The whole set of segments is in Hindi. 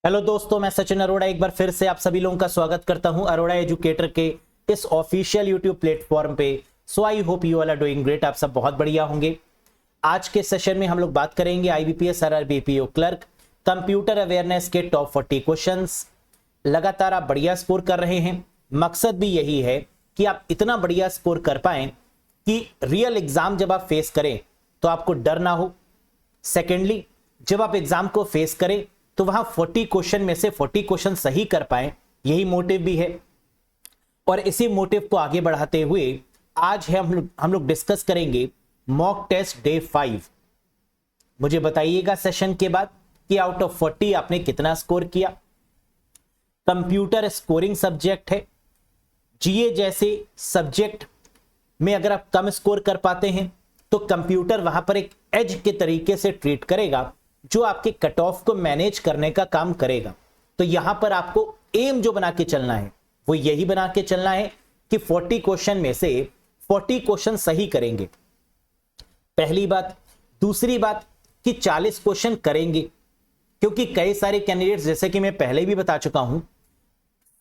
हेलो दोस्तों, मैं सचिन अरोड़ा एक बार फिर से आप सभी लोगों का स्वागत करता हूं अरोड़ा एजुकेटर के इस ऑफिशियल यूट्यूब प्लेटफॉर्म पे। So I hope you all are doing great. आप सब बहुत बढ़िया होंगे। आज के सेशन में हम लोग बात करेंगे IBPS RRB PO clerk computer awareness के टॉप 40 क्वेश्चंस। लगातार आप बढ़िया स्कोर कर रहे हैं। मकसद भी यही है कि आप इतना बढ़िया स्कोर कर पाए कि रियल एग्जाम जब आप फेस करें तो आपको डर ना हो। सेकेंडली, जब आप एग्जाम को फेस करें तो वहां 40 क्वेश्चन में से 40 क्वेश्चन सही कर पाए, यही मोटिव भी है। और इसी मोटिव को आगे बढ़ाते हुए आज है हम लोग डिस्कस करेंगे मॉक टेस्ट डे 5। मुझे बताइएगा सेशन के बाद कि आउट ऑफ 40 आपने कितना स्कोर किया। कंप्यूटर स्कोरिंग सब्जेक्ट है। जीए जैसे सब्जेक्ट में अगर आप कम स्कोर कर पाते हैं तो कंप्यूटर वहां पर एक एज के तरीके से ट्रीट करेगा जो आपके कट ऑफ को मैनेज करने का काम करेगा। तो यहां पर आपको एम जो बना के चलना है वो यही बना के चलना है कि 40 क्वेश्चन में से 40 क्वेश्चन सही करेंगे, पहली बात। दूसरी बात कि 40 क्वेश्चन करेंगे, क्योंकि कई सारे कैंडिडेट्स, जैसे कि मैं पहले भी बता चुका हूं,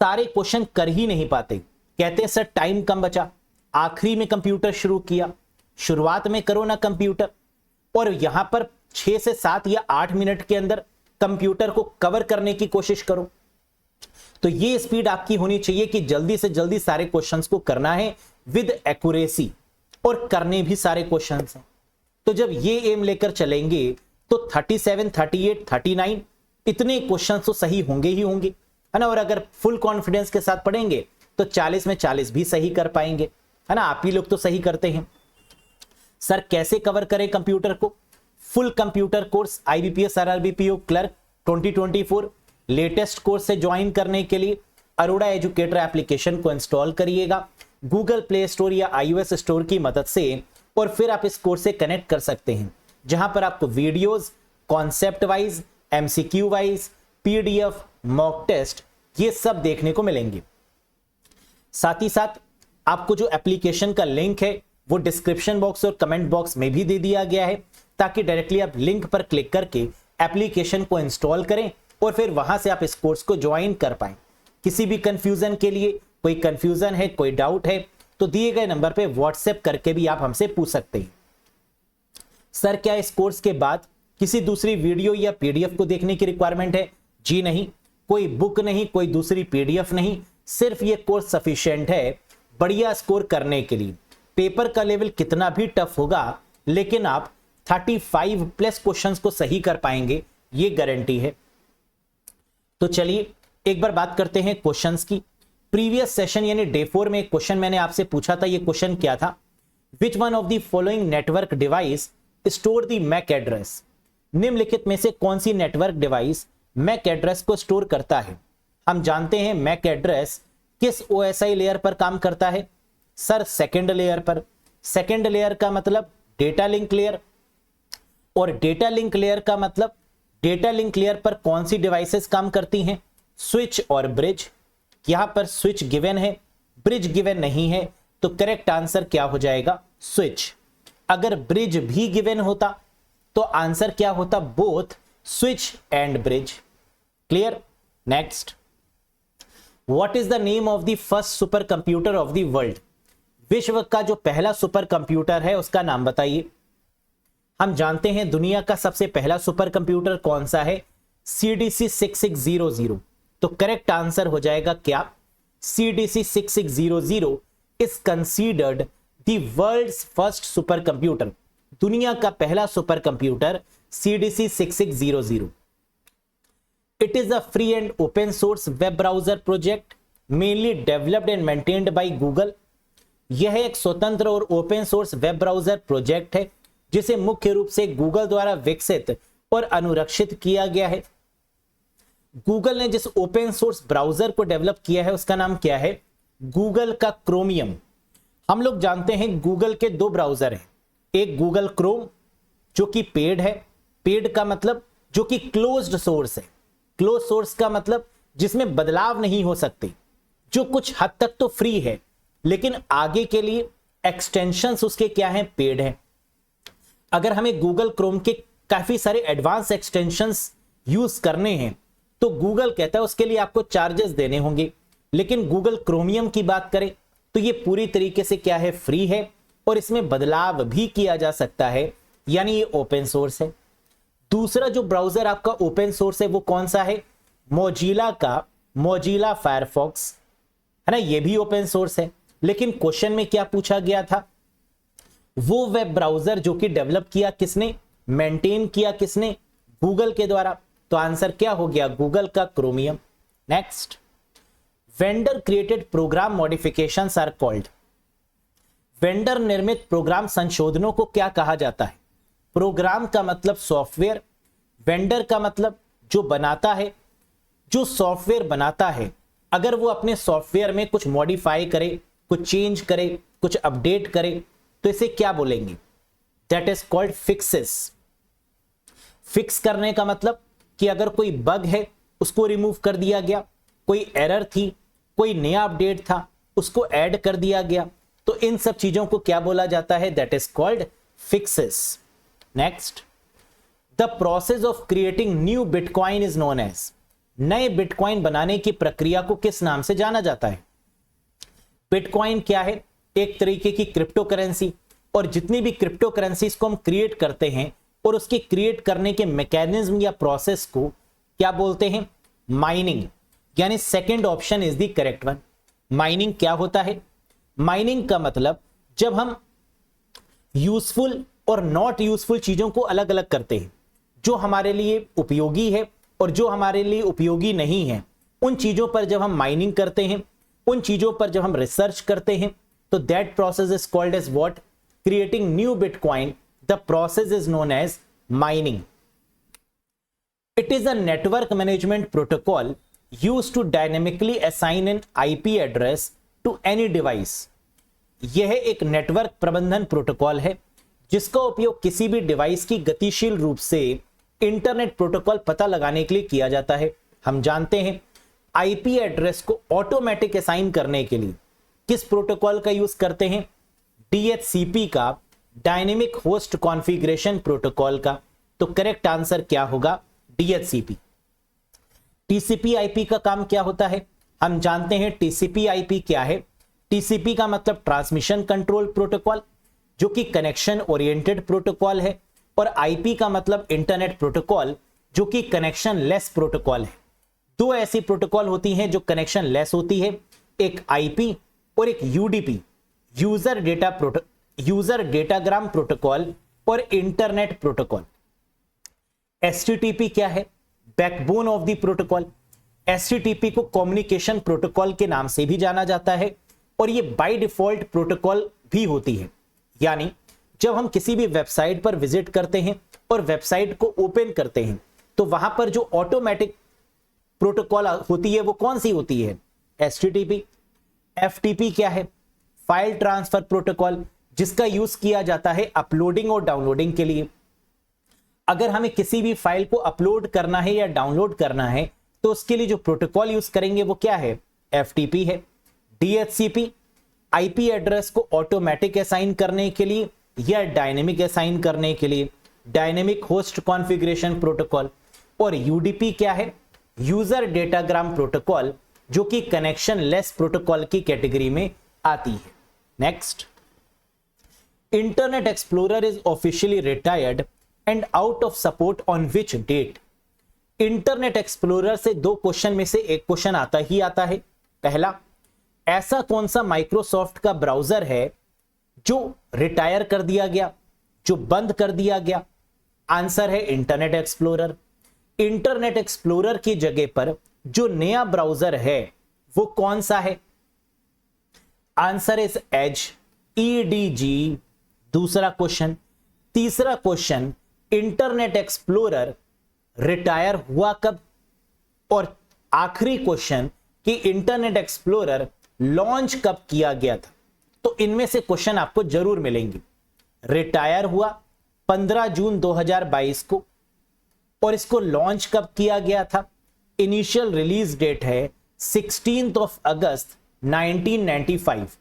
सारे क्वेश्चन कर ही नहीं पाते। कहते हैं सर टाइम कम बचा, आखिरी में कंप्यूटर शुरू किया। शुरुआत में करो ना कंप्यूटर, और यहां पर 6 से 7 या 8 मिनट के अंदर कंप्यूटर को कवर करने की कोशिश करो। तो ये स्पीड आपकी होनी चाहिए कि जल्दी से जल्दी सारे क्वेश्चंस को करना है विद एक्यूरेसी, और करने भी सारे क्वेश्चंस हैं। तो जब ये एम लेकर चलेंगे तो 37, 38, 39 इतने क्वेश्चंस तो सही होंगे ही होंगे, है ना। और अगर फुल कॉन्फिडेंस के साथ पढ़ेंगे तो 40 में 40 भी सही कर पाएंगे, है ना। आप ही लोग तो सही करते हैं। सर कैसे कवर करें कंप्यूटर को? Full computer course IBPS RRB PO clerk 2024 latest course से ज्वाइन करने के लिए अरोड़ा एजुकेटर एप्लीकेशन को इंस्टॉल करिएगा गूगल प्ले स्टोर या आईओएस स्टोर की मदद से, और फिर आप इस कोर्स से कनेक्ट कर सकते हैं, जहां पर आपको videos, concept wise, MCQ wise, PDF, mock test, ये सब देखने को मिलेंगे। साथ ही साथ आपको जो एप्लीकेशन का लिंक है वो डिस्क्रिप्शन बॉक्स और कमेंट बॉक्स में भी दे दिया गया है, ताकि डायरेक्टली आप लिंक पर क्लिक करके एप्लीकेशन को इंस्टॉल करें और फिर वहां से आप इस कोर्स को ज्वाइन कर पाएं। किसी भी कंफ्यूजन के लिए, कोई कंफ्यूजन है, कोई डाउट है, तो दिए गए नंबर पे व्हाट्सएप करके भी आप हमसे पूछ सकते हैं। सर क्या इस कोर्स के बाद किसी दूसरी वीडियो या पीडीएफ को देखने की रिक्वायरमेंट है? जी नहीं, कोई बुक नहीं, कोई दूसरी पीडीएफ नहीं, सिर्फ ये कोर्स सफिशिएंट है बढ़िया स्कोर करने के लिए। पेपर का लेवल कितना भी टफ होगा, लेकिन आप 35 प्लस क्वेश्चंस को सही कर पाएंगे, ये गारंटी है। तो चलिए एक बार बात करते हैं क्वेश्चंस की। प्रीवियस सेशन यानी डे 4 में एक क्वेश्चन मैंने आपसे पूछा था। ये क्वेश्चन क्या था? Which one of the following network device store the MAC address? निम्नलिखित में से कौन सी नेटवर्क डिवाइस मैक एड्रेस को स्टोर करता है? हम जानते हैं मैक एड्रेस किस ओएसआई लेयर पर काम करता है? सर सेकेंड लेयर पर। सेकेंड लेयर का मतलब डेटा लिंक लेयर, और डेटा लिंक लेयर का मतलब डेटा लिंक लेयर पर कौन सी डिवाइसेस काम करती हैं? स्विच और ब्रिज। यहां पर स्विच गिवन है, ब्रिज गिवन नहीं है, तो करेक्ट आंसर क्या हो जाएगा? स्विच। अगर ब्रिज भी गिवन होता तो आंसर क्या होता? Both switch and bridge. Clear? Next, what is the name of the first super computer of the world? विश्व का जो पहला सुपर कंप्यूटर है उसका नाम बताइए। हम जानते हैं दुनिया का सबसे पहला सुपर कंप्यूटर कौन सा है? CDC 6600। तो करेक्ट आंसर हो जाएगा क्या? CDC 6600 is considered the world's first super computer. दुनिया का पहला super computer CDC 6600। It is a free and open source web browser project mainly developed and maintained by Google. यह एक स्वतंत्र और open source web browser project है जिसे मुख्य रूप से गूगल द्वारा विकसित और अनुरक्षित किया गया है। गूगल ने जिस ओपन सोर्स ब्राउजर को डेवलप किया है उसका नाम क्या है? गूगल का क्रोमियम। हम लोग जानते हैं गूगल के दो ब्राउजर हैं, एक गूगल क्रोम जो कि पेड है। पेड का मतलब जो कि क्लोज्ड सोर्स है। क्लोज सोर्स का मतलब जिसमें बदलाव नहीं हो सकते, जो कुछ हद तक तो फ्री है, लेकिन आगे के लिए एक्सटेंशंस उसके क्या हैं? पेड है। अगर हमें गूगल क्रोम के काफी सारे एडवांस एक्सटेंशंस यूज करने हैं तो गूगल कहता है उसके लिए आपको चार्जेस देने होंगे। लेकिन गूगल क्रोमियम की बात करें तो ये पूरी तरीके से क्या है, फ्री है और इसमें बदलाव भी किया जा सकता है, यानी ये ओपन सोर्स है। दूसरा जो ब्राउजर आपका ओपन सोर्स है वो कौन सा है, मोजिला का मोजिला फायरफॉक्स है ना, ये भी ओपन सोर्स है। लेकिन क्वेश्चन में क्या पूछा गया था, वो वेब ब्राउजर जो कि डेवलप किया किसने, मेंटेन किया किसने, गूगल के द्वारा। तो आंसर क्या हो गया, गूगल का chromium. Next, vendor created program modifications are called. Vendor निर्मित प्रोग्राम संशोधनों को क्या कहा जाता है। प्रोग्राम का मतलब सॉफ्टवेयर, वेंडर का मतलब जो बनाता है, जो सॉफ्टवेयर बनाता है अगर वो अपने सॉफ्टवेयर में कुछ मॉडिफाई करे, कुछ चेंज करे, कुछ अपडेट करे तो इसे क्या बोलेंगे, that is called fixes. Fix करने का मतलब कि अगर कोई बग है उसको रिमूव कर दिया गया, कोई एरर थी, कोई नया अपडेट था उसको ऐड कर दिया गया, तो इन सब चीजों को क्या बोला जाता है, that is called fixes. Next, the process of creating new bitcoin is known as. नए बिटकॉइन बनाने की प्रक्रिया को किस नाम से जाना जाता है। बिटकॉइन क्या है, एक तरीके की क्रिप्टो करेंसी, और जितनी भी क्रिप्टो करेंसीज को हम क्रिएट करते हैं और उसके क्रिएट करने के मैकेनिज्म या प्रोसेस को क्या बोलते हैं, माइनिंग। यानी second option is the correct one. Mining क्या होता है, माइनिंग का मतलब जब हम यूजफुल और नॉट यूजफुल चीजों को अलग अलग करते हैं, जो हमारे लिए उपयोगी है और जो हमारे लिए उपयोगी नहीं है, उन चीजों पर जब हम माइनिंग करते हैं, उन चीजों पर जब हम रिसर्च करते हैं, तो that process is called as what, creating new bitcoin. The process is known as mining. It is a network management protocol used to dynamically assign an IP address to any device. यह एक नेटवर्क प्रबंधन प्रोटोकॉल है जिसका उपयोग किसी भी डिवाइस की गतिशील रूप से इंटरनेट प्रोटोकॉल पता लगाने के लिए किया जाता है। हम जानते हैं आईपी एड्रेस को ऑटोमेटिक असाइन करने के लिए किस प्रोटोकॉल का यूज करते हैं, डीएचसीपी का, डायनेमिक होस्ट कॉन्फ़िगरेशन प्रोटोकॉल का। तो करेक्ट आंसर क्या होगा, डीएचसीपी। टीसीपी आईपी का काम क्या होता है, हम जानते हैं टीसीपी आईपी क्या है। टीसीपी का मतलब ट्रांसमिशन कंट्रोल प्रोटोकॉल, जो कि कनेक्शन ओरिएंटेड प्रोटोकॉल है, और आईपी का मतलब इंटरनेट प्रोटोकॉल, जो कि कनेक्शन लेस प्रोटोकॉल है। दो ऐसी प्रोटोकॉल होती हैं जो कनेक्शन लेस होती है, एक आईपी और एक यूडीपी, यूजर डेटाग्राम प्रोटोकॉल और इंटरनेट प्रोटोकॉल। एचटीटीपी क्या है, backbone of the protocol. HTTP को कम्युनिकेशन प्रोटोकॉल के नाम से भी जाना जाता है और ये बाय डिफॉल्ट प्रोटोकॉल भी होती है। यानी जब हम किसी भी वेबसाइट पर विजिट करते हैं और वेबसाइट को ओपन करते हैं तो वहां पर जो ऑटोमेटिक प्रोटोकॉल होती है वो कौन सी होती है, एचटीटीपी। एफटीपी क्या है, फाइल ट्रांसफर प्रोटोकॉल, जिसका यूज किया जाता है अपलोडिंग और डाउनलोडिंग के लिए। अगर हमें किसी भी फाइल को अपलोड करना है या डाउनलोड करना है तो उसके लिए जो प्रोटोकॉल यूज करेंगे वो क्या है, एफटीपी है। डीएचसीपी आईपी एड्रेस को ऑटोमेटिक असाइन करने के लिए या डायनेमिक असाइन करने के लिए, डायनेमिक होस्ट कॉन्फ़िगरेशन प्रोटोकॉल। और यूडीपी क्या है, यूजर डेटाग्राम प्रोटोकॉल, जो कि कनेक्शन लेस प्रोटोकॉल की कैटेगरी में आती है। Next, Internet Explorer is officially retired and out of support on which date. Internet Explorer से दो क्वेश्चन में से एक क्वेश्चन आता ही आता है। पहला, ऐसा कौन सा माइक्रोसॉफ्ट का ब्राउजर है जो रिटायर कर दिया गया, जो बंद कर दिया गया। आंसर है इंटरनेट एक्सप्लोरर। इंटरनेट एक्सप्लोरर की जगह पर जो नया ब्राउजर है वो कौन सा है, आंसर इज एज, ईडीजी। दूसरा क्वेश्चन। तीसरा क्वेश्चन, इंटरनेट एक्सप्लोरर रिटायर हुआ कब, और आखिरी क्वेश्चन कि इंटरनेट एक्सप्लोरर लॉन्च कब किया गया था। तो इनमें से क्वेश्चन आपको जरूर मिलेंगे। रिटायर हुआ 15 जून 2022 को, और इसको लॉन्च कब किया गया था, इनिशियल रिलीज डेट है 16 अगस्त 1995।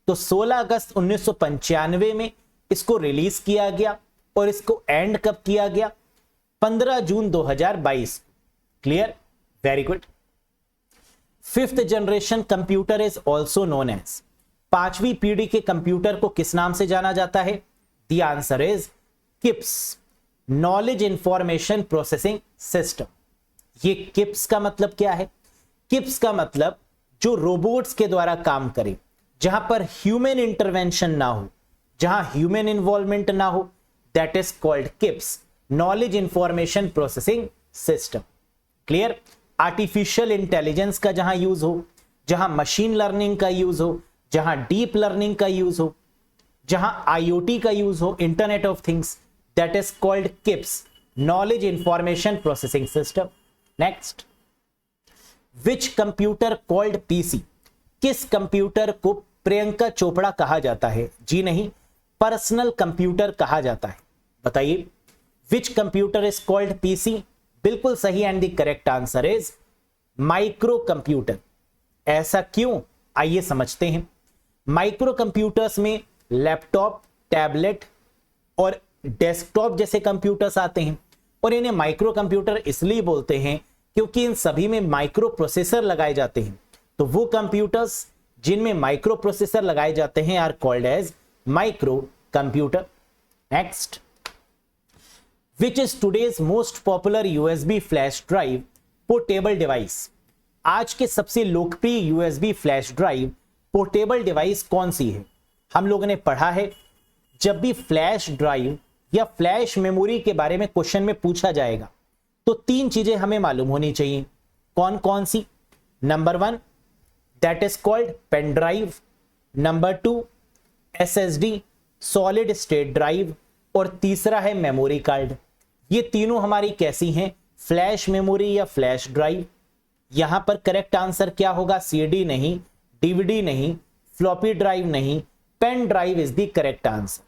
तो 16 अगस्त 1995 में इसको रिलीज किया गया और इसको एंड कब किया गया, 15 June 2022। Clear, very good. Fifth generation computer is also known as, पांचवी पीढ़ी के कंप्यूटर को किस नाम से जाना जाता है? The answer is KIPS, knowledge information processing system. ये किप्स का मतलब क्या है? किप्स का मतलब जो रोबोट्स के द्वारा काम करे, जहां पर ह्यूमन इंटरवेंशन ना हो, जहां ह्यूमन इन्वॉल्वमेंट ना हो, that is called KIPS, knowledge information processing system. Clear? Artificial intelligence का जहां यूज हो, जहां मशीन लर्निंग का यूज हो, जहां डीप लर्निंग का यूज हो, जहां आईओटी का यूज हो, internet of things, that is called KIPS, knowledge information processing system. Next, which computer called PC, किस कंप्यूटर को प्रियंका चोपड़ा कहा जाता है? जी नहीं, पर्सनल कंप्यूटर कहा जाता है। बताइए, विच कंप्यूटर इज कॉल्ड पीसी? बिल्कुल सही, and the correct answer is micro computer. ऐसा क्यों? आइए समझते हैं। माइक्रो कंप्यूटर्स में लैपटॉप, टैबलेट और डेस्कटॉप जैसे कंप्यूटर्स आते हैं, और इन्हें माइक्रो कंप्यूटर इसलिए बोलते हैं क्योंकि इन सभी में माइक्रो प्रोसेसर लगाए जाते हैं। तो वो कंप्यूटर्स जिनमें माइक्रो प्रोसेसर लगाए जाते हैं are called as micro computer. Next, which is today's most popular USB flash drive portable device? आज के सबसे लोकप्रिय USB flash drive portable device कौन सी है? हम लोगों ने पढ़ा है, जब भी फ्लैश ड्राइव या फ्लैश मेमोरी के बारे में क्वेश्चन में पूछा जाएगा तो तीन चीजें हमें मालूम होनी चाहिए। कौन कौन सी? Number 1 that is called pen drive, number 2 SSD solid state drive, और तीसरा है मेमोरी कार्ड। ये तीनों हमारी कैसी हैं? फ्लैश मेमोरी या फ्लैश ड्राइव। यहां पर करेक्ट आंसर क्या होगा? सीडी नहीं, डीवीडी नहीं, फ्लॉपी ड्राइव नहीं, pen drive is the correct answer.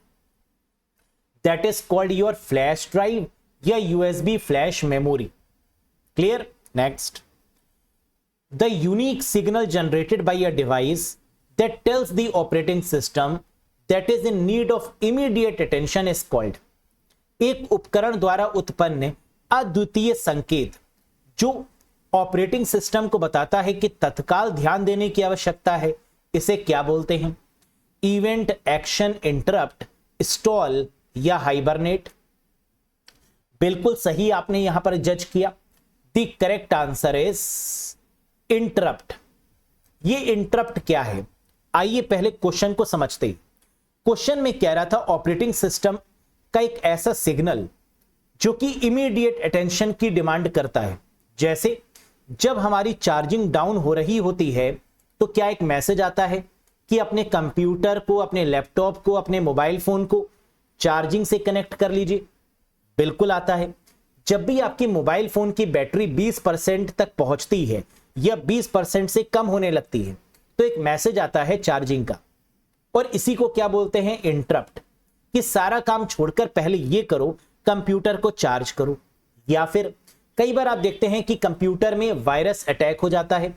That is called your flash drive या USB flash memory. Clear? Next, the unique signal generated by a device that tells the operating system that is in need of immediate attention is called. एक उपकरण द्वारा उत्पन्न अद्वितीय संकेत जो ऑपरेटिंग सिस्टम को बताता है कि तत्काल ध्यान देने की आवश्यकता है, इसे क्या बोलते हैं? इवेंट, एक्शन, इंटरप्ट, स्टॉल या हाइबरनेट? बिल्कुल सही आपने यहां पर जज किया। The correct answer is interrupt. ये इंटरप्ट क्या है? आइए पहले क्वेश्चन को समझते हैं। क्वेश्चन में कह रहा था ऑपरेटिंग सिस्टम का एक ऐसा सिग्नल जो कि इमीडिएट अटेंशन की डिमांड करता है। जैसे जब हमारी चार्जिंग डाउन हो रही होती है तो क्या एक मैसेज आता है कि अपने कंप्यूटर को, अपने लैपटॉप को, अपने मोबाइल फोन को चार्जिंग से कनेक्ट कर लीजिए? बिल्कुल आता है। जब भी आपकी मोबाइल फोन की बैटरी 20% तक पहुंचती है या 20% से कम होने लगती है तो एक मैसेज आता है चार्जिंग का, और इसी को क्या बोलते हैं? इंटरप्ट। कि सारा काम छोड़कर पहले ये करो, कंप्यूटर को चार्ज करो। या फिर कई बार आप देखते हैं कि कंप्यूटर में वायरस अटैक हो जाता है,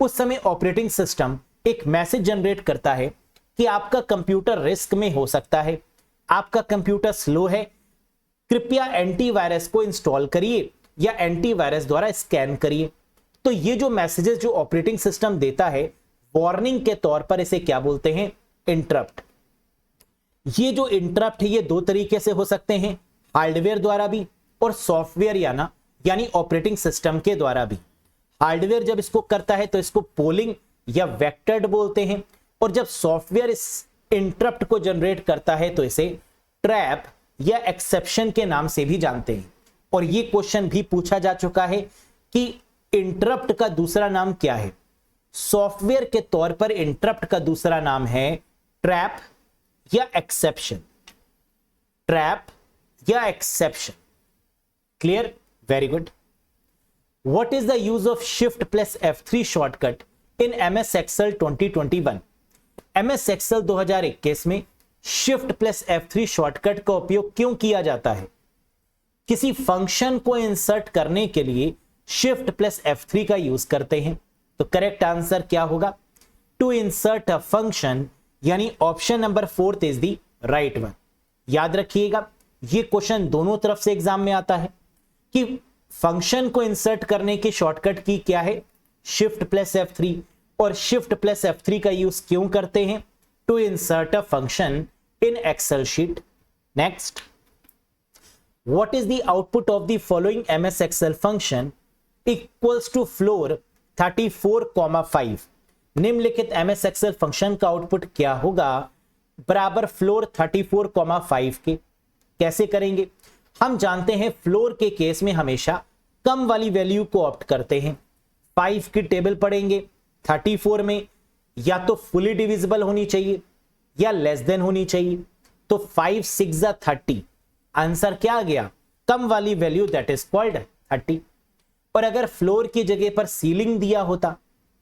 उस समय ऑपरेटिंग सिस्टम एक मैसेज जनरेट करता है कि आपका कंप्यूटर रिस्क में हो सकता है, आपका कंप्यूटर स्लो है, कृपया एंटीवायरस को इंस्टॉल करिए या एंटीवायरस द्वारा स्कैन करिए। तो ये जो मैसेजेस जो ऑपरेटिंग सिस्टम देता है वार्निंग के तौर पर, इसे क्या बोलते हैं? इंटरप्ट। ये जो इंटरप्ट है ये दो तरीके से हो सकते हैं, हार्डवेयर द्वारा भी और सॉफ्टवेयर यानी ऑपरेटिंग सिस्टम के द्वारा भी। हार्डवेयर जब इसको करता है तो इसको पोलिंग या वेक्टर्ड बोलते हैं, और जब सॉफ्टवेयर इस इंटरप्ट को जनरेट करता है तो इसे ट्रैप या एक्सेप्शन के नाम से भी जानते हैं। और ये क्वेश्चन भी पूछा जा चुका है कि इंटरप्ट का दूसरा नाम क्या है? सॉफ्टवेयर के तौर पर इंटरप्ट का दूसरा नाम है ट्रैप या एक्सेप्शन। ट्रैप या exception. Clear? Very good. What is the use of shift plus F3 shortcut in MS Excel 2021? MS Excel 2021 में शिफ्ट प्लस F3 शॉर्टकट का उपयोग क्यों किया जाता है? किसी फंक्शन को इंसर्ट करने के लिए शिफ्ट प्लस F3 का यूज करते हैं। तो करेक्ट आंसर क्या होगा? टू इंसर्ट अ फंक्शन, यानी option number 4 is the right one. याद रखिएगा ये क्वेश्चन दोनों तरफ से एग्जाम में आता है कि फंक्शन को इंसर्ट करने की शॉर्टकट की क्या है? Shift plus F3। और शिफ्ट प्लस F3 का यूज क्यों करते हैं? To insert a function in Excel sheet. Next, what is the output of the following MS Excel function equals to floor 34,5। निम्नलिखित MS Excel फंक्शन का आउटपुट क्या होगा? बराबर फ्लोर 34,5 के। कैसे करेंगे? हम जानते हैं फ्लोर के केस में हमेशा कम वाली वैल्यू को ऑप्ट करते हैं। 5 की टेबल पढ़ेंगे 34 में, या तो फुली डिविजिबल होनी चाहिए या लेस देन होनी चाहिए। तो 5 6 30, आंसर क्या आ गया? कम वाली वैल्यू, दैट इज कॉल्ड 30। और अगर फ्लोर की जगह पर सीलिंग दिया होता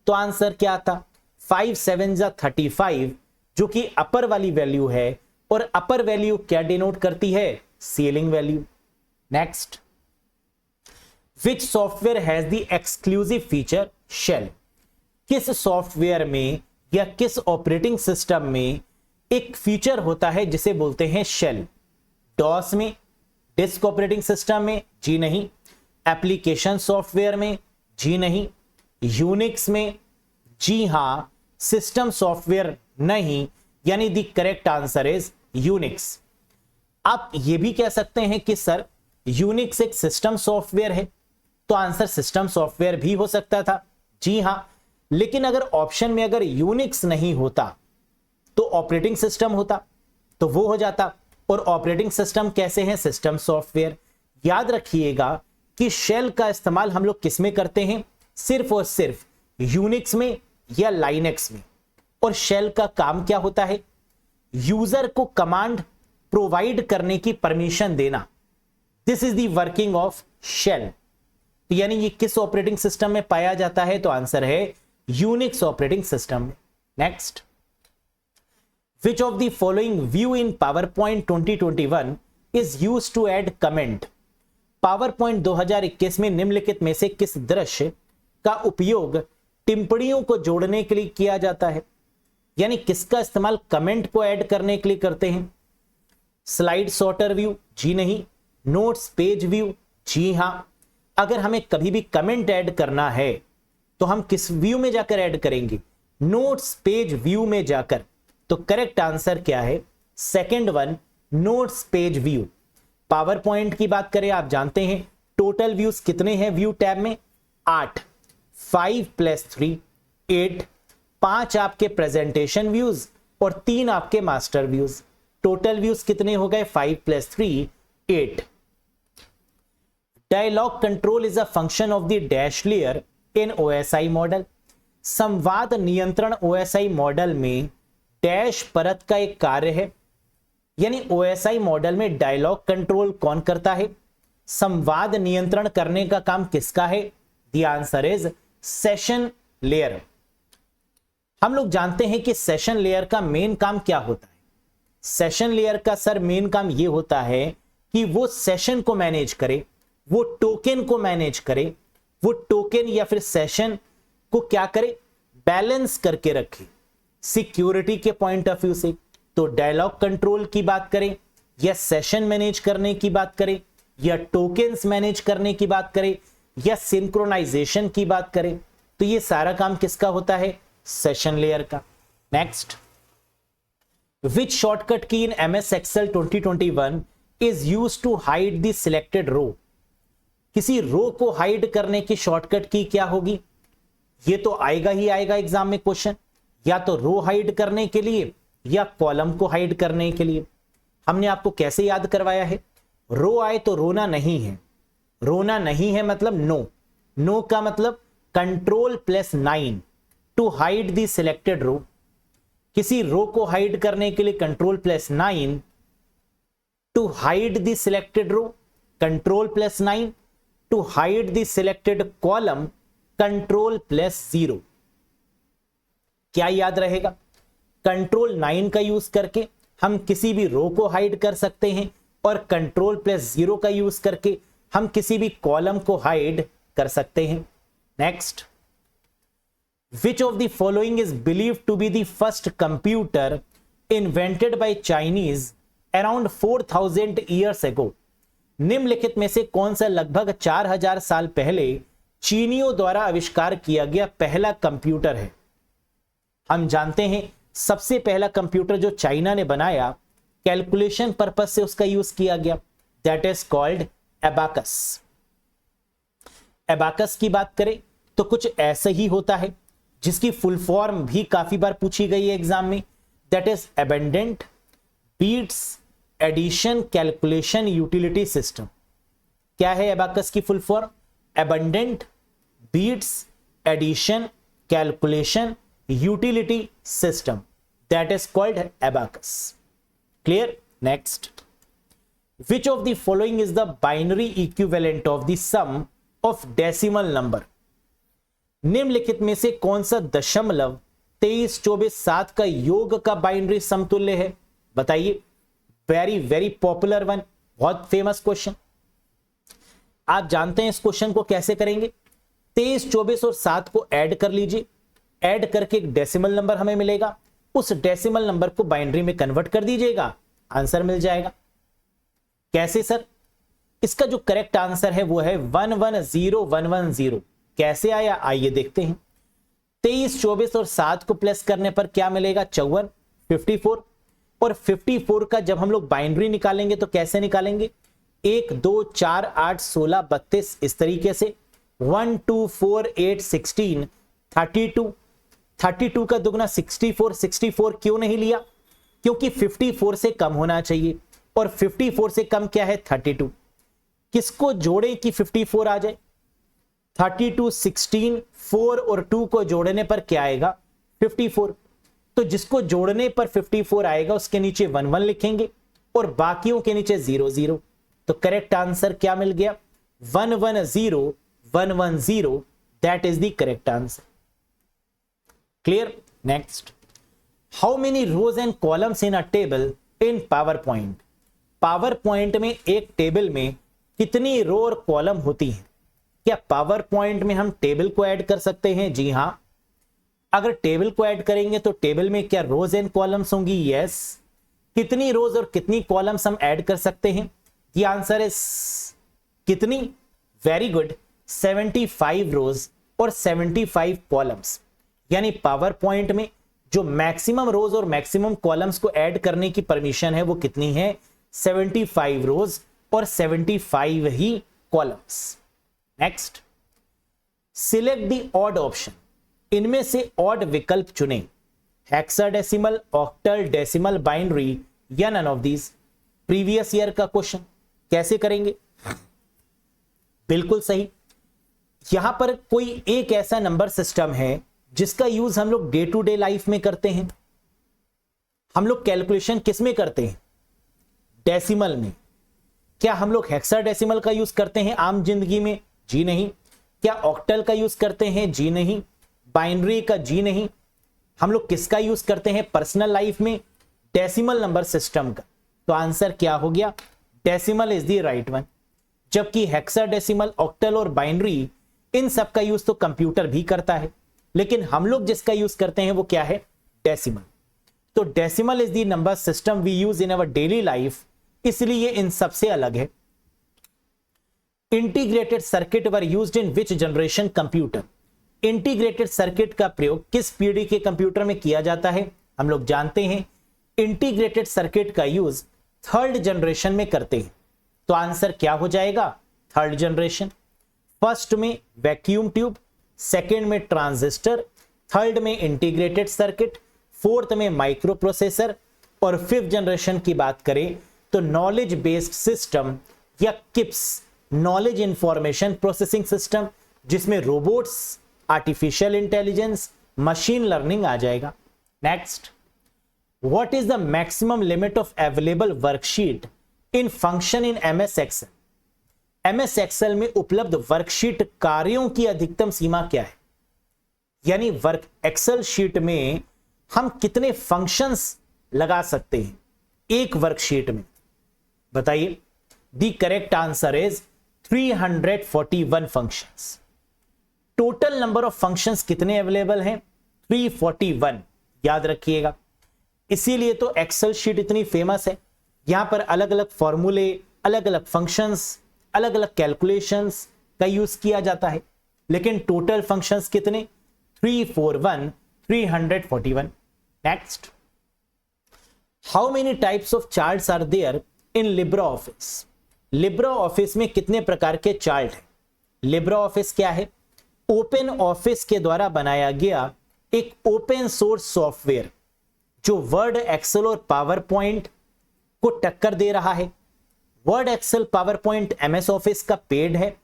तो आंसर क्या आता? 5 7 35, जो कि अपर वाली वैल्यू है, और अपर वैल्यू क्या डिनोट करती है? Ceiling value. Next, which software has the exclusive feature shell? किस सॉफ्टवेयर में या किस ऑपरेटिंग सिस्टम में एक फीचर होता है जिसे बोलते हैं शेल? डॉस में? डिस्क ऑपरेटिंग सिस्टम में? जी नहीं। एप्लीकेशन सॉफ्टवेयर में? जी नहीं। यूनिक्स में? जी हां। सिस्टम सॉफ्टवेयर नहीं, यानी the correct answer is Unix. आप ये भी कह सकते हैं कि सर यूनिक्स एक सिस्टम सॉफ्टवेयर है, तो आंसर सिस्टम सॉफ्टवेयर भी हो सकता था। जी हां, लेकिन अगर ऑप्शन में अगर यूनिक्स नहीं होता तो ऑपरेटिंग सिस्टम होता तो वो हो जाता। और ऑपरेटिंग सिस्टम कैसे हैं? System software. याद रखिएगा कि शेल का इस्तेमाल हम लोग किस में करते हैं? सिर्फ और सिर्फ यूनिक्स में या लाइनेक्स में। और शेल का काम क्या होता है? यूजर को कमांड प्रोवाइड करने की परमिशन देना। This is the working of shell. यानी ये किस ऑपरेटिंग सिस्टम में पाया जाता है? तो आंसर है यूनिक्स ऑपरेटिंग सिस्टम में। Next, which of the following view in PowerPoint 2021 is used to add comment? PowerPoint 2021 में निम्नलिखित में से किस दृश्य का उपयोग टिप्पणियों को जोड़ने के लिए किया जाता है? यानी किसका इस्तेमाल कमेंट को ऐड करने के लिए करते हैं? Slide sorter view? जी नहीं। Notes page view? जी हां। अगर हमें कभी भी कमेंट ऐड करना है तो हम किस व्यू में जाकर ऐड करेंगे? नोट्स पेज व्यू में जाकर। तो करेक्ट आंसर क्या है? Second one, notes page view. Power point की बात करें, आप जानते हैं टोटल व्यूज कितने हैं व्यू टैब में? 8। 5 + 3 8। 5 आपके प्रेजेंटेशन व्यूज और 3 आपके मास्टर व्यूज। टोटल व्यूज कितने हो गए? 5 + 3 8। Dialogue control is a function of the dash layer in OSI model. संवाद नियंत्रण OSI मॉडल में डैश परत का एक कार्य है। यानी OSI मॉडल में डायलॉग कंट्रोल कौन करता है? संवाद नियंत्रण करने का काम किसका है? The answer is session layer. हम लोग जानते हैं कि सेशन लेयर का मेन काम क्या होता है। सेशन लेयर का सर मेन काम यह होता है कि वो सेशन को मैनेज करे, वो टोकन को मैनेज करे, वो टोकन या फिर सेशन को क्या करे? बैलेंस करके रखे सिक्योरिटी के पॉइंट ऑफ व्यू से। तो डायलॉग कंट्रोल की बात करें या सेशन मैनेज करने की बात करें या टोकन्स मैनेज करने की बात करें या सिंक्रोनाइजेशन की बात करें, तो ये सारा काम किसका होता है? सेशन लेयर का। Next, which shortcut key in MS Excel 2021 is used to hide the selected row? किसी रो को हाइड करने की शॉर्टकट की क्या होगी? ये तो आएगा ही आएगा एग्जाम में क्वेश्चन, या तो रो हाइड करने के लिए या कॉलम को हाइड करने के लिए। हमने आपको कैसे याद करवाया है? रो आए तो रोना नहीं है। रोना नहीं है मतलब नो। नो का मतलब control +9 to hide the selected row. किसी रो को हाइड करने के लिए control +9, to hide the selected row control +9, to hide the selected column control +0। क्या याद रहेगा? कंट्रोल 9 का यूज करके हम किसी भी रो को हाइड कर सकते हैं और कंट्रोल +0 का यूज करके हम किसी भी कॉलम को हाइड कर सकते हैं। Next, which of the following is believed to be the first computer invented by Chinese around 4000 years ago? निम्नलिखित में से कौन सा लगभग 4000 साल पहले चीनियों द्वारा आविष्कार किया गया पहला कंप्यूटर है? हम जानते हैं सबसे पहला कंप्यूटर जो चाइना ने बनाया, कैलकुलेशन पर्पस से उसका यूज किया गया, that is called abacus. Abacus की बात करें तो कुछ ऐसा ही होता है, जिसकी फुल फॉर्म भी काफी बार पूछी गई है एग्जाम में, that is abundant beads addition calculation utility system. क्या है एबाकस की full form? Abundant beads addition calculation utility system, that is called abacus. Clear? Next, which of the following is the binary equivalent of the sum of decimal number? निम्नलिखित में से कौन सा दशमलव 23, 24, 7 का योग का बाइनरी समतुल्य है? बताइए। वेरी वेरी पॉपुलर वन, बहुत फेमस क्वेश्चन। आप जानते हैं इस क्वेश्चन को कैसे करेंगे? 23, 24 और 7 को ऐड कर लीजिए, ऐड करके एक डेसिमल नंबर हमें मिलेगा, उस डेसिमल नंबर को बाइनरी में कन्वर्ट कर दीजिएगा, आंसर मिल जाएगा। कैसे सर? इसका जो करेक्ट आंसर है वो है 110110। कैसे आया आइए देखते हैं। 23, 24 और 7 को प्लस करने पर क्या मिलेगा? 54, 54। और 54 का जब हम लोग बाइनरी निकालेंगे तो कैसे निकालेंगे? 1, 2, 4, 8, 16, 32 इस तरीके से। 1, 2, 4, 8, 16, 32। 32 का दुगना 64। 64 क्यों नहीं लिया? क्योंकि 54 से कम होना चाहिए, और 54 से कम क्या है? 32। किसको जोड़े कि 54 आ जाए? 32, 16, 4 और 2 को जोड़ने पर क्या आएगा? 54। तो जिसको जोड़ने पर 54 आएगा उसके नीचे 11 लिखेंगे और बाकियों के नीचे 00। तो करेक्ट आंसर क्या मिल गया? 110110, that is the correct answer. Clear? Next, how many rows and columns in a table in PowerPoint? PowerPoint में एक टेबल में कितनी रो और कॉलम होती हैं? क्या पावर पॉइंट में हम टेबल को ऐड कर सकते हैं? जी हां। अगर टेबल को ऐड करेंगे तो टेबल में क्या रोज एंड कॉलम्स होंगी? यस। कितनी रोज और कितनी कॉलम्स हम ऐड कर सकते हैं? द आंसर इज कितनी? वेरी गुड, 75 रोज और 75 कॉलम्स। यानी पावर पॉइंट में जो मैक्सिमम रोज और मैक्सिमम कॉलम्स को ऐड करने की परमिशन है वो कितनी है? 75 रोज और 75 ही columns. Next, select the odd option. इनमें से ऑड विकल्प चुनें। हेक्साडेसिमल, ऑक्टल, डेसिमल, बाइनरी या none of these. Previous year का क्वेश्चन। कैसे करेंगे? बिल्कुल सही, यहां पर कोई एक ऐसा नंबर सिस्टम है जिसका यूज हम लोग डे टू डे लाइफ में करते हैं। हम लोग कैलकुलेशन किस में करते हैं? डेसिमल में। क्या हम लोग हेक्साडेसिमल का यूज करते हैं आम जिंदगी में? जी नहीं। क्या ऑक्टल का यूज करते हैं? जी नहीं। बाइनरी का? जी नहीं। हम लोग किसका यूज करते हैं पर्सनल लाइफ में? डेसिमल नंबर सिस्टम का। तो आंसर क्या हो गया? Decimal is the right one. जबकि हेक्साडेसिमल, ऑक्टल और बाइनरी इन सब का यूज तो कंप्यूटर भी करता है, लेकिन हम लोग जिसका यूज करते हैं वो क्या है? डेसिमल। तो decimal is the number system we use in our daily life, इसलिए इन सबसे अलग है। Integrated circuit were used in which generation computer? Integrated circuit का प्रयोग किस पीढ़ी के कंप्यूटर में किया जाता है? हम लोग जानते हैं इंटीग्रेटेड सर्किट का यूज 3rd जनरेशन में करते हैं। तो आंसर क्या हो जाएगा? 3rd generation. फर्स्ट में वैक्यूम ट्यूब, सेकेंड में ट्रांजिस्टर, थर्ड में इंटीग्रेटेड सर्किट, फोर्थ में माइक्रो प्रोसेसर, और 5th जनरेशन की बात करें तो नॉलेज बेस्ड सिस्टम या KIPS, knowledge information processing system, जिसमें robots, artificial intelligence, machine learning आ जाएगा। Next, what is the maximum limit of available worksheet in function in MS Excel? MS Excel में उपलब्ध वर्कशीट कार्यों की अधिकतम सीमा क्या है? यानी वर्क एक्सेल शीट में हम कितने फंक्शंस लगा सकते हैं एक वर्कशीट में? बताइए। The correct answer is 341 functions. Total number of functions कितने अवेलेबल हैं? 341, याद रखिएगा। इसीलिए तो एक्सेल शीट इतनी फेमस है। यहां पर अलग अलग फॉर्मूले, अलग अलग फंक्शंस, अलग अलग कैलकुलेशंस का यूज किया जाता है, लेकिन टोटल फंक्शंस कितने? 341 next, how many types of charts are there in LibreOffice? LibreOffice में कितने प्रकार के चार्ट हैं? लिब्रा ऑफिस क्या है? ओपन ऑफिस के द्वारा बनाया गया एक ओपन सोर्स सॉफ्टवेयर जो वर्ड, एक्सेल और पावर पॉइंट को टक्कर दे रहा है। Word, Excel, PowerPoint MS Office का पेड है,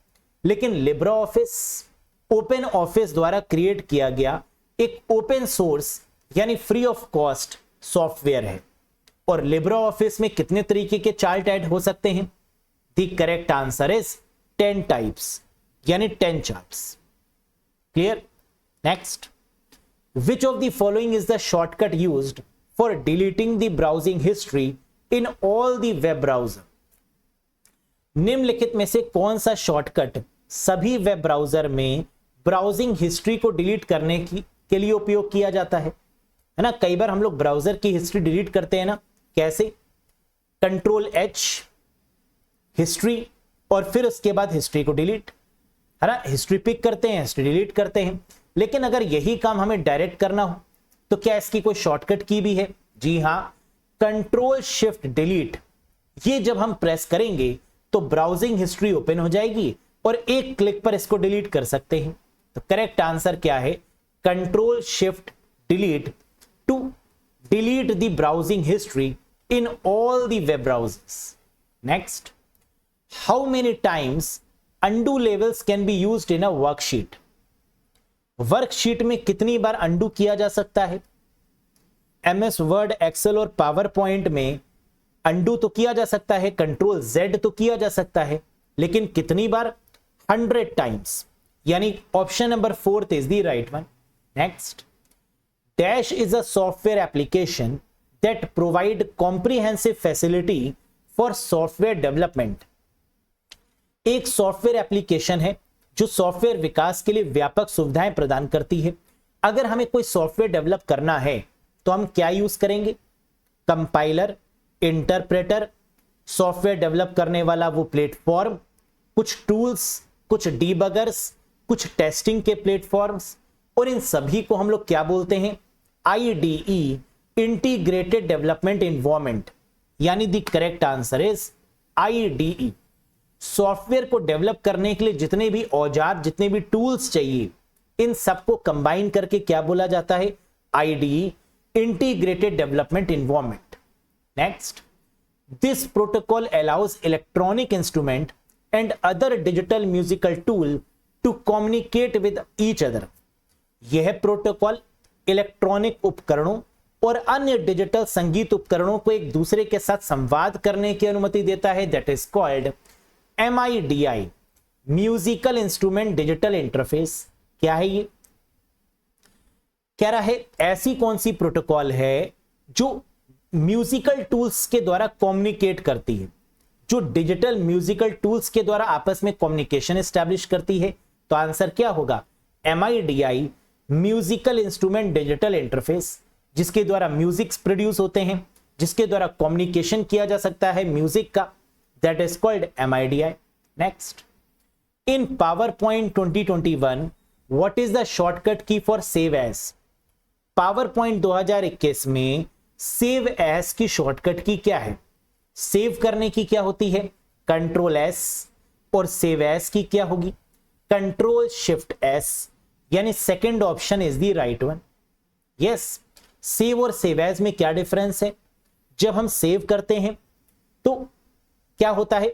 लेकिन लिब्रा ऑफिस ओपन ऑफिस द्वारा क्रिएट किया गया एक ओपन सोर्स यानी फ्री ऑफ कॉस्ट सॉफ्टवेयर है। और लिब्रा ऑफिस में कितने तरीके के चार्ट ऐड हो सकते हैं? The correct answer is 10 types यानी 10 charts. Clear? Next, which of the following is the shortcut used for deleting the browsing history in all the web browser? निम्नलिखित में से कौन सा शॉर्टकट सभी वेब ब्राउजर में ब्राउजिंग हिस्ट्री को डिलीट करने के लिए उपयोग किया जाता है ना? कई बार हम लोग ब्राउजर की हिस्ट्री डिलीट करते हैं ना, कैसे? Ctrl+H हिस्ट्री और फिर उसके बाद हिस्ट्री को डिलीट, है ना? हिस्ट्री पिक करते हैं, हिस्ट्री डिलीट करते हैं। लेकिन अगर यही काम हमें डायरेक्ट करना हो तो क्या इसकी कोई शॉर्टकट की भी है? जी हां, Ctrl+Shift+Delete। ये जब हम प्रेस करेंगे तो ब्राउजिंग हिस्ट्री ओपन हो जाएगी और एक क्लिक पर इसको डिलीट कर सकते हैं। तो करेक्ट आंसर क्या है? Ctrl+Shift+Delete to delete the browsing history in all the web browsers. Next, how many times undo levels can be used in a worksheet? Worksheet में कितनी बार अंडू किया जा सकता है? एमएस वर्ड, एक्सेल और पावर पॉइंट में अंडू तो किया जा सकता है, Ctrl+Z तो किया जा सकता है, लेकिन कितनी बार? 100 टाइम्स, यानी option number 4 is the right one. Next, dash is a software application that provide comprehensive facility for software development. एक सॉफ्टवेयर एप्लीकेशन है जो सॉफ्टवेयर विकास के लिए व्यापक सुविधाएं प्रदान करती है। अगर हमें कोई सॉफ्टवेयर डेवलप करना है तो हम क्या यूज करेंगे? कंपाइलर, इंटरप्रेटर, सॉफ्टवेयर डेवलप करने वाला वो प्लेटफॉर्म, कुछ टूल्स, कुछ डीबगर्स, कुछ टेस्टिंग के प्लेटफॉर्म्स, और इन सभी को हम लोग क्या बोलते हैं? IDE, इंटीग्रेटेड डेवलपमेंट एनवायरनमेंट, यानी the correct answer is IDE। Software को डेवलप करने के लिए जितने भी औजार, जितने भी टूल्स चाहिए, इन सबको कंबाइन करके क्या बोला जाता है? IDE, integrated development environment. Next, this protocol allows electronic instrument and other digital musical tool to communicate with each other. यह प्रोटोकॉल इलेक्ट्रॉनिक उपकरणों और अन्य डिजिटल संगीत उपकरणों को एक दूसरे के साथ संवाद करने की अनुमति देता है। That is called MIDI, musical instrument digital interface. क्या है ये? कह रहा है ऐसी कौन सी प्रोटोकॉल है जो म्यूजिकल टूल्स के द्वारा कम्युनिकेट करती है, जो डिजिटल म्यूजिकल टूल्स के द्वारा आपस में कम्युनिकेशन एस्टैब्लिश करती है? तो आंसर क्या होगा? MIDI, musical instrument digital interface, जिसके द्वारा म्यूजिक्स प्रोड्यूस होते हैं, जिसके द्वारा कम्युनिकेशन किया जा सकता है म्यूजिक का, that is called MIDI. Next, in PowerPoint 2021, what is the shortcut key for save as? PowerPoint 2021 में save as की शॉर्टकट की क्या है? सेव करने की क्या होती है? Ctrl+S, और save as की क्या होगी? Ctrl+Shift+S, यानी second option is the right one. Yes, save और सेव एज में क्या डिफरेंस है? जब हम सेव करते हैं तो क्या होता है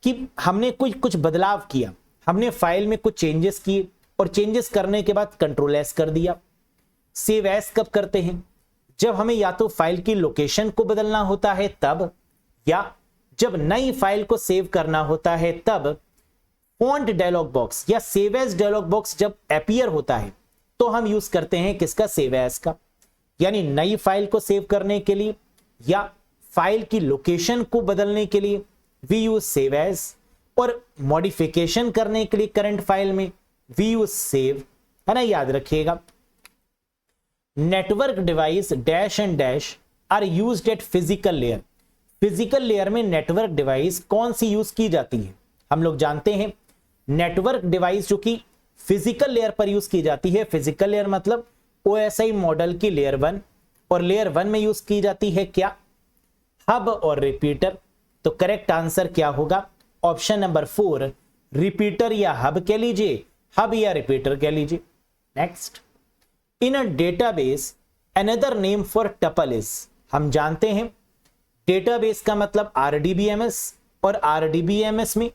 कि हमने कुछ बदलाव किया, हमने फाइल में कुछ चेंजेस किए और चेंजेस करने के बाद Ctrl+S कर दिया। सेव एज कब करते हैं? जब हमें या तो फाइल की लोकेशन को बदलना होता है तब, या जब नई फाइल को सेव करना होता है तब। फॉन्ट डायलॉग बॉक्स या सेव एज डायलॉग बॉक्स जब अपीयर होता है तो हम यूज करते हैं किसका? सेव एज का। यानी नई फाइल को सेव करने के लिए या फाइल की लोकेशन को बदलने के लिए वी यूज सेव एज, और मॉडिफिकेशन करने के लिए करंट फाइल में वी यूज सेव, है ना? याद रखिएगा। Network device dash and dash are used at physical layer. Physical layer में नेटवर्क डिवाइस कौन सी यूज की जाती है? हम लोग जानते हैं नेटवर्क डिवाइस जो कि फिजिकल लेयर पर यूज की जाती है, फिजिकल लेयर मतलब OSI मॉडल की लेयर 1, और लेयर 1 में यूज की जाती है क्या? हब और रिपीटर। तो करेक्ट आंसर क्या होगा? ऑप्शन नंबर 4, रिपीटर या हब कह लीजिए, हब या रिपीटर कह लीजिए। Next, in a database another name for tuple is. हम जानते हैं डेटाबेस का मतलब RDBMS, और RDBMS में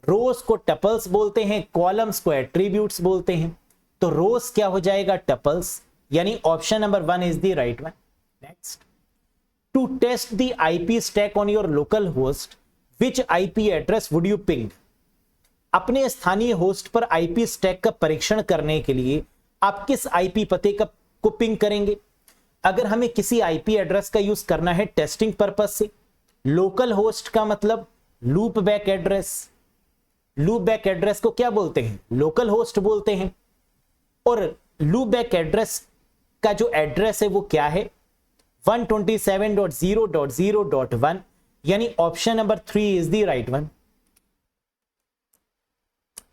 रोज को टपल्स बोलते हैं, कॉलम्स को एट्रीब्यूट्स बोलते हैं। तो रोज क्या हो जाएगा? टपल्स, यानी option number 1 is the right one. Next, to test the IP stack on your local host which IP address would you ping. अपने स्थानीय होस्ट पर IP स्टैक का परीक्षण करने के लिए आप किस IP पते को पिंग करेंगे? अगर हमें किसी IP एड्रेस का यूज करना है टेस्टिंग पर्पस से, लोकल होस्ट का मतलब loop back address. Loop back address को क्या बोलते हैं? लोकल होस्ट बोलते हैं। और लूप बैक एड्रेस का जो एड्रेस है वो क्या है? 127.0.0.1, यानी option number 3 is the right one.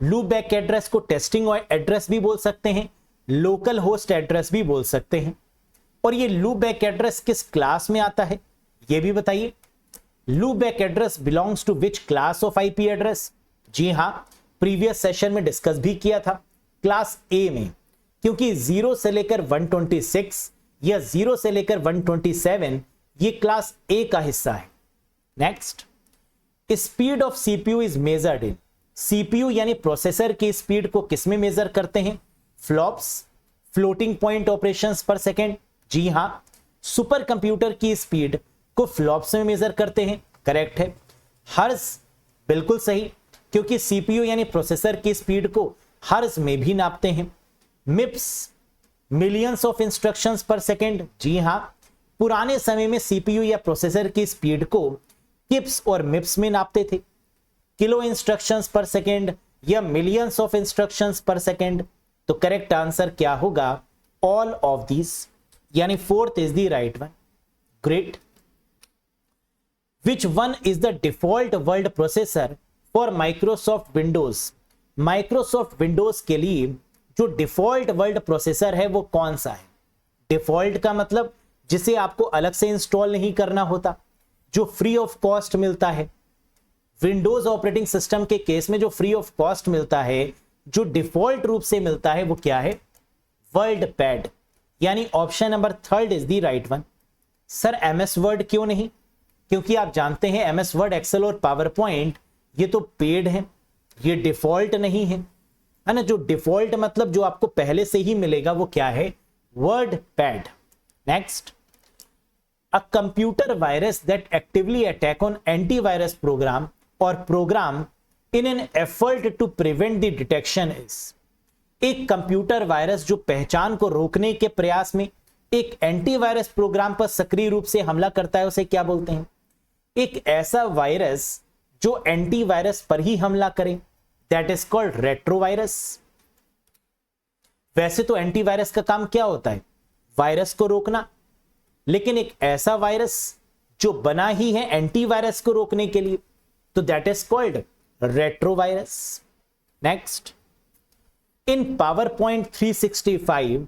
Loop back address को टेस्टिंग एड्रेस भी बोल सकते हैं, लोकल होस्ट एड्रेस भी बोल सकते हैं। और ये लूप बैक एड्रेस किस क्लास में आता है ये भी बताइए। Loop back address belongs to which class of IP address? जी हां, प्रीवियस सेशन में डिस्कस भी किया था, क्लास A में, क्योंकि 0 से लेकर 126 या 0 से लेकर 127 ये क्लास A का हिस्सा है। Next, speed of CPU is measured in. CPU यानी प्रोसेसर की स्पीड को किस में मेजर करते हैं? फ्लॉप्स, फ्लोटिंग पॉइंट ऑपरेशंस पर सेकेंड। जी हां, सुपर कंप्यूटर की स्पीड को फ्लॉप्स में मेजर करते हैं, करेक्ट है। हर्ट्ज, बिल्कुल सही, क्योंकि CPU यानी प्रोसेसर की स्पीड को हर्ट्ज में भी नापते हैं। मिप्स, मिलियंस ऑफ इंस्ट्रक्शंस पर सेकेंड। जी हां, पुराने समय में CPU या प्रोसेसर की स्पीड को किप्स और मिप्स में नापते थे। किलो इंस्ट्रक्शंस पर सेकेंड या मिलियंस ऑफ इंस्ट्रक्शंस पर सेकेंड। तो करेक्ट आंसर क्या होगा? ऑल ऑफ दिस, यानी 4th is the right one. Great. Which one is the default world processor for Microsoft Windows? Microsoft Windows के लिए जो डिफॉल्ट वर्ल्ड प्रोसेसर है वो कौन सा है? डिफॉल्ट का मतलब जिसे आपको अलग से इंस्टॉल नहीं करना होता, जो फ्री ऑफ कॉस्ट मिलता है। विंडोज ऑपरेटिंग सिस्टम के केस में जो फ्री ऑफ कॉस्ट मिलता है, जो डिफॉल्ट रूप से मिलता है वो क्या है? वर्ल्ड पैड, यानी option number 3 is the right one. Sir MS word क्यों नहीं? क्योंकि आप जानते हैं MS वर्ड, एक्सेल और पावर पॉइंट ये तो पेड है, ये डिफॉल्ट नहीं है ना। जो डिफॉल्ट मतलब जो आपको पहले से ही मिलेगा वो क्या है? WordPad. Next, a computer virus that actively attack on antivirus program और program in an effort to prevent the detection is. एक कंप्यूटर वायरस जो पहचान को रोकने के प्रयास में एक एंटीवायरस प्रोग्राम पर सक्रिय रूप से हमला करता है उसे क्या बोलते हैं? एक ऐसा वायरस जो एंटीवायरस पर ही हमला करे, दैट इज कॉल्ड रेट्रोवायरस। वैसे तो एंटीवायरस का काम क्या होता है? वायरस को रोकना, लेकिन एक ऐसा वायरस जो बना ही है एंटीवायरस को रोकने के लिए, तो that is called retrovirus. Next, in PowerPoint 365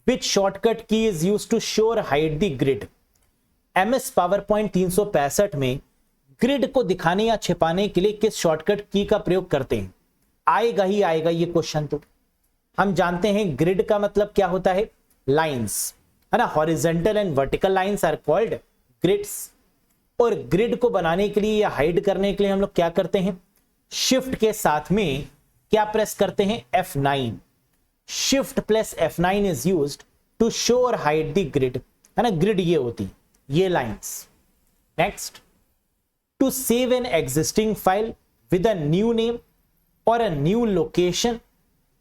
which shortcut key is used to show or hide the grid? MS PowerPoint 365 में ग्रिड को दिखाने या छिपाने के लिए किस शॉर्टकट की का प्रयोग करते हैं? आएगा ही आएगा ये क्वेश्चन। तो हम जानते हैं ग्रिड का मतलब क्या होता है? लाइंस, है ना। Horizontal and vertical lines are called grids. और ग्रिड को बनाने के लिए या हाइड करने के लिए हम लोग क्या करते हैं? शिफ्ट के साथ में क्या प्रेस करते हैं? F9। Shift plus F9 is used to show और हाइड द ग्रिड, है ना। ग्रिड ये होती, ये lines. Next, to save an existing file with a new name और a new location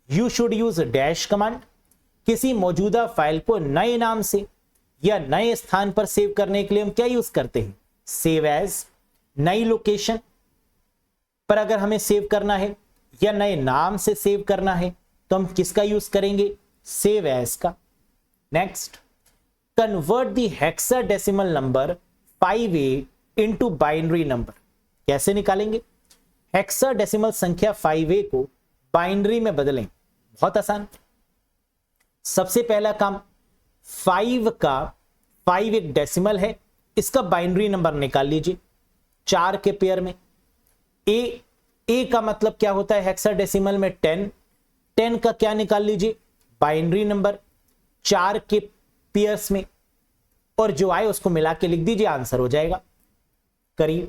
you should use dash command. किसी मौजूदा फाइल को नए नाम से या नए स्थान पर सेव करने के लिए हम क्या यूज करते हैं? Save as. नई लोकेशन पर अगर हमें सेव करना है या नए नाम से सेव करना है तो हम किसका यूज करेंगे? सेव एज का। Next, convert the hexadecimal number 5A into binary number. कैसे निकालेंगे? हेक्साडेसिमल संख्या 5a को बाइनरी में बदलें। बहुत आसान। सबसे पहला काम 5 एक डेसिमल है, इसका बाइनरी नंबर निकाल लीजिए 4 के पेयर में। ए का मतलब क्या होता है हेक्साडेसिमल में? 10 का क्या निकाल लीजिए? बाइनरी नंबर 4 के पेयर्स में, और जो आए उसको मिला के लिख दीजिए, आंसर हो जाएगा। करिए,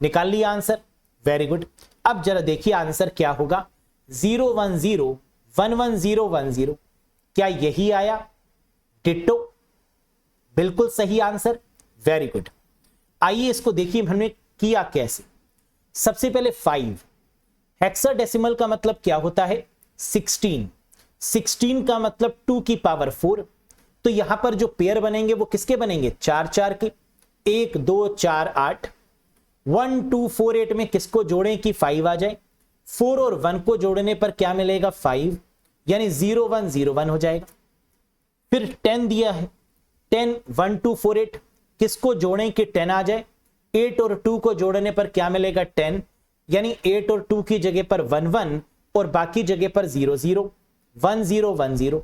निकाल लिया आंसर। Very good. अब जरा देखिए आंसर क्या होगा। 010 11010, क्या यही आया? डिट्टो, बिल्कुल सही आंसर। Very good. आइए इसको देखिए हमने किया कैसे। सबसे पहले 5 हेक्साडेसिमल का मतलब क्या होता है? 16 का मतलब 2 की पावर 4। तो यहां पर जो पेयर बनेंगे वो किसके बनेंगे? 4 4 के। 1 2 4 8। 1 2 4 8 में किसको जोड़ें कि 5 आ जाए? 4 और 1 को जोड़ने पर क्या मिलेगा? 5, यानी 0101 हो जाएगा। फिर 10 दिया है, 10 1 2 4 8 किसको जोड़ें कि 10 आ जाए? 8 और 2 को जोड़ने पर क्या मिलेगा? 10, यानी 8 और 2 की जगह पर 1 1 और बाकी जगह पर 0 0 1 0 1 0।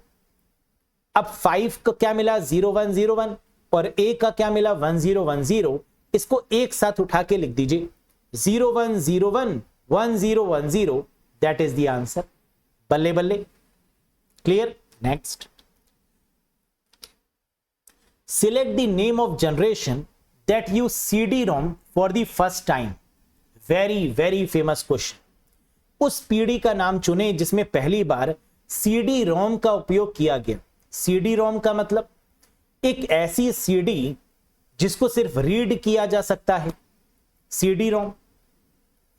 अब 5 का क्या मिला? 0101, और a का क्या मिला? 1010। इसको एक साथ उठा के लिख दीजिए 0101 1010, दैट इज द आंसर। बल्ले बल्ले, clear. Next, select the name of generation that use CD-ROM for the first time. Very very famous question. उस पीढ़ी का नाम चुने जिसमें पहली बार CD-ROM का उपयोग किया गया। CD-ROM का मतलब एक ऐसी CD जिसको सिर्फ रीड किया जा सकता है। CD-ROM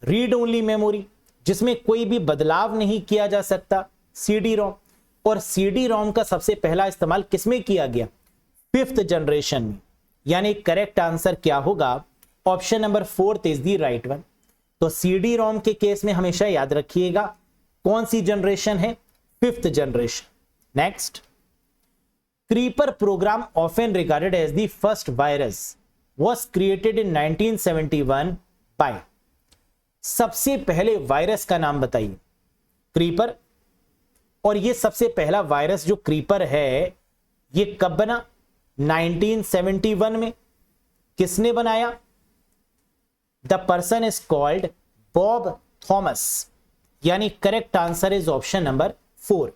रीड ओनली मेमोरी, जिसमें कोई भी बदलाव नहीं किया जा सकता, CD-ROM। और CD-ROM का सबसे पहला इस्तेमाल किसमें किया गया? 5th जनरेशन में। यानी करेक्ट आंसर क्या होगा? Option number 4 is the right one. तो CD-ROM के केस में हमेशा याद रखिएगा कौन सी जनरेशन है? 5th generation. Next, Creeper program, often regarded as the first virus, was created in 1971 by। सबसे पहले वायरस का नाम बताइए। क्रीपर। और ये सबसे पहला वायरस जो क्रीपर है ये कब बना? 1971 में। किसने बनाया? The person is called Bob Thomas. यानी correct answer is option number 4।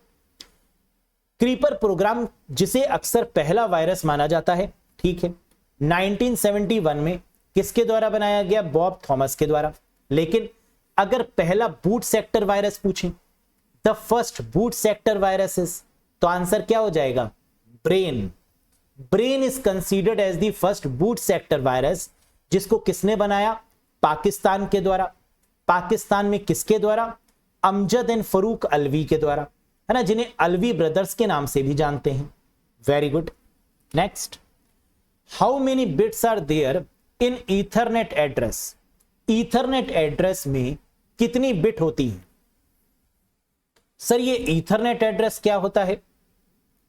Creeper program जिसे अक्सर पहला वायरस माना जाता है, ठीक है, 1971 में किसके द्वारा बनाया गया? बॉब थॉमस के द्वारा। लेकिन अगर पहला बूट सेक्टर वायरस पूछें, the first boot sector viruses, तो आंसर क्या हो जाएगा? Brain. Brain is considered as the first boot sector virus, जिसको किसने बनाया? पाकिस्तान के द्वारा। पाकिस्तान में किसके द्वारा? अमजद एंड फरूक अलवी के द्वारा, है ना, जिन्हें अलवी ब्रदर्स के नाम से भी जानते हैं। Very good. Next, how many bits are there in Ethernet address? Ethernet address में कितनी बिट होती है? सर ये ईथरनेट एड्रेस क्या होता है?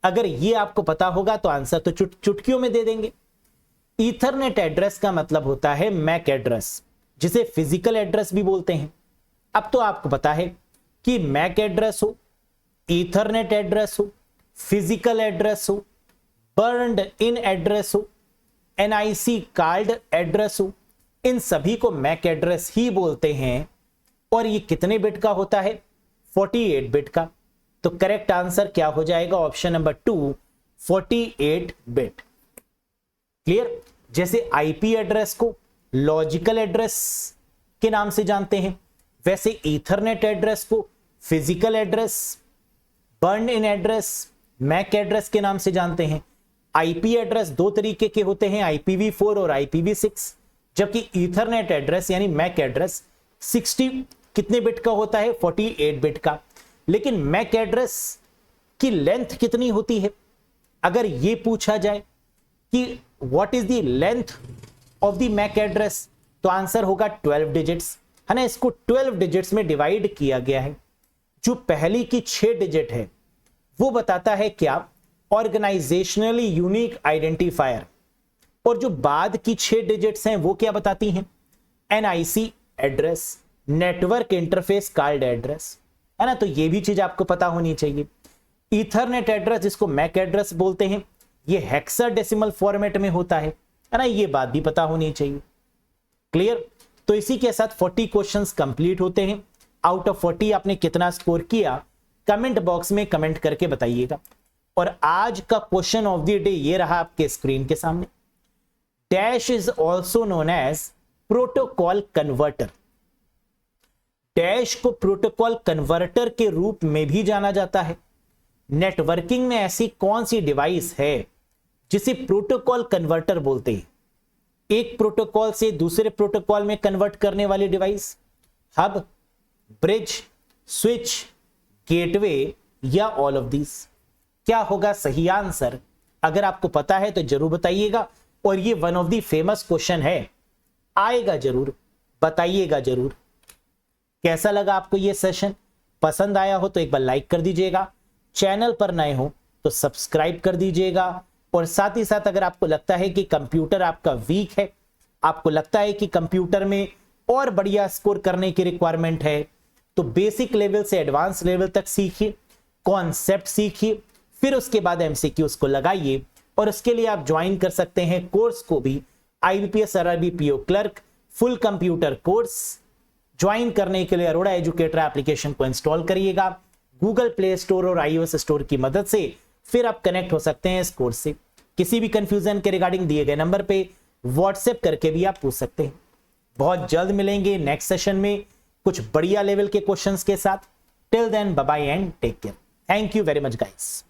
अगर ये आपको पता होगा तो आंसर तो चुटकियों में दे देंगे। ईथरनेट एड्रेस का मतलब होता है मैक एड्रेस, जिसे फिजिकल एड्रेस भी बोलते हैं। अब तो आपको पता है कि मैक एड्रेस हो, ईथरनेट एड्रेस हो, फिजिकल एड्रेस हो, बर्न्ड इन एड्रेस हो, NIC कार्ड एड्रेस हो, इन सभी को मैक एड्रेस ही बोलते हैं। और ये कितने बिट का होता है? 48 बिट का। तो करेक्ट आंसर क्या हो जाएगा? Option number 2, 48 bit. क्लियर। जैसे IP एड्रेस को लॉजिकल एड्रेस के नाम से जानते हैं, वैसे ईथरनेट एड्रेस को फिजिकल एड्रेस, बर्न इन एड्रेस, मैक एड्रेस के नाम से जानते हैं। IP एड्रेस दो तरीके के होते हैं, IPv4 और IPv6, जबकि ईथरनेट एड्रेस यानी मैक एड्रेस 60 कितने बिट का होता है? 48 बिट का। लेकिन मैक एड्रेस की लेंथ कितनी होती है? अगर ये पूछा जाए कि what is the length of the MAC address, तो आंसर होगा 12 डिजिट्स, है ना। इसको 12 डिजिट्स में डिवाइड किया गया है। जो पहली की 6 डिजिट है वो बताता है क्या? Organisationally unique identifier. और जो बाद की 6 डिजिट्स हैं वो क्या बताती हैं? NIC address, network interface card address, है ना। तो ये भी चीज आपको पता होनी चाहिए। ईथरनेट एड्रेस जिसको मैक एड्रेस बोलते हैं, ये हेक्साडेसिमल फॉर्मेट में होता है ना। ये बात भी पता होनी चाहिए। क्लियर? तो इसी के साथ 40 क्वेश्चंस कंप्लीट होते हैं। आउट ऑफ 40 आपने कितना स्कोर किया कमेंट बॉक्स में कमेंट करके बताइएगा। और आज का क्वेश्चन ऑफ द डे ये रहा आपके स्क्रीन के सामने। Dash is also known as protocol converter. Dash को प्रोटोकॉल कन्वर्टर के रूप में भी जाना जाता है। नेटवर्किंग में ऐसी कौन सी डिवाइस है जिसे प्रोटोकॉल कन्वर्टर बोलते हैं? एक प्रोटोकॉल से दूसरे प्रोटोकॉल में कन्वर्ट करने वाली device, hub, bridge, switch, gateway या ऑल ऑफ दिस? क्या होगा सही आंसर? अगर आपको पता है तो जरूर बताइएगा। और ये one of the famous question है, आएगा जरूर, बताइएगा जरूर। कैसा लगा आपको ये सेशन? पसंद आया हो तो एक बार लाइक कर दीजिएगा, चैनल पर नए हो तो सब्सक्राइब कर दीजिएगा। और साथ ही साथ अगर आपको लगता है कि कंप्यूटर आपका वीक है, आपको लगता है कि कंप्यूटर में और बढ़िया स्कोर करने की रिक्वायरमेंट है, तो बेसिक लेवल से एडवांस लेवल तक सीखिए, कॉन्सेप्ट सीखिए, फिर उसके बाद एमसीक्यूज को लगाइए। और उसके लिए आप ज्वाइन कर सकते हैं कोर्स को भी, IBPS RRB PO clerk full computer course. Join करने के लिए अरोड़ा एजुकेटर एप्लीकेशन को इंस्टॉल करिएगा गूगल प्ले स्टोर और आईओएस स्टोर की मदद से। फिर आप कनेक्ट हो सकते हैं इस कोर्स से। किसी भी कंफ्यूजन के रिगार्डिंग दिए गए नंबर पे व्हाट्सएप करके भी आप पूछ सकते हैं। बहुत जल्द मिलेंगे नेक्स्ट सेशन में कुछ बढ़िया लेवल के क्वेश्चंस के साथ। Till then bye bye and take care. Thank you very much guys.